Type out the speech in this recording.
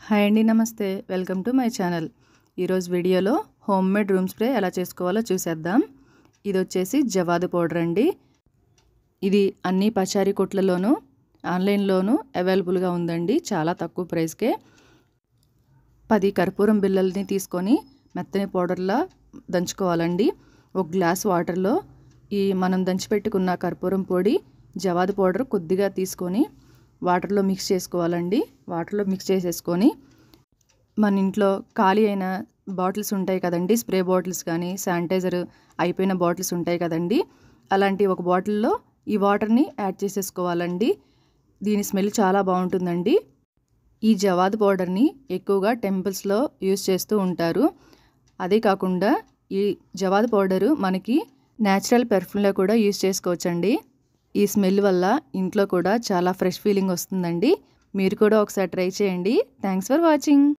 Hi అండి, నమస్తే. Welcome to my channel. ఈరోజు వీడియోలో హోమ్ మేడ్ రూమ్ స్ప్రే ఎలా చేసుకోవాలో చూసేద్దాం. ఇది వచ్చేసి జవాదు పౌడర్ అండి. ఇది అన్ని పచారీ కొట్లలోనూ ఆన్లైన్లోనూ అవైలబుల్గా ఉందండి. చాలా తక్కువ ప్రైస్కే. 10 కర్పూరం బిళ్ళల్ని తీసుకొని మెత్తని పౌడర్లా దంచుకోవాలండి. ఒక గ్లాస్ వాటర్లో మనం దంచిపెట్టుకున్న కర్పూరం పొడి, జవాదు పౌడర్ కొద్దిగా తీసుకొని వాటర్లో మిక్స్ చేసుకోవాలండి. వాటర్లో మిక్స్ చేసేసుకొని మన ఇంట్లో ఖాళీ అయిన బాటిల్స్ ఉంటాయి కదండి, స్ప్రే బాటిల్స్ కానీ శానిటైజర్ అయిపోయిన బాటిల్స్ ఉంటాయి కదండి, అలాంటి ఒక బాటిల్లో ఈ వాటర్ని యాడ్ చేసేసుకోవాలండి. దీని స్మెల్ చాలా బాగుంటుందండి. ఈ జవాదు పౌడర్ని ఎక్కువగా టెంపుల్స్లో యూజ్ చేస్తూ ఉంటారు. అదే కాకుండా ఈ జవాదు పౌడరు మనకి న్యాచురల్ పెర్ఫ్యూమ్లో కూడా యూజ్ చేసుకోవచ్చండి. ఈ స్మెల్ వల్ల ఇంట్లో కూడా చాలా ఫ్రెష్ ఫీలింగ్ వస్తుందండి. మీరు కూడా ఒకసారి ట్రై చేయండి. Thanks for watching.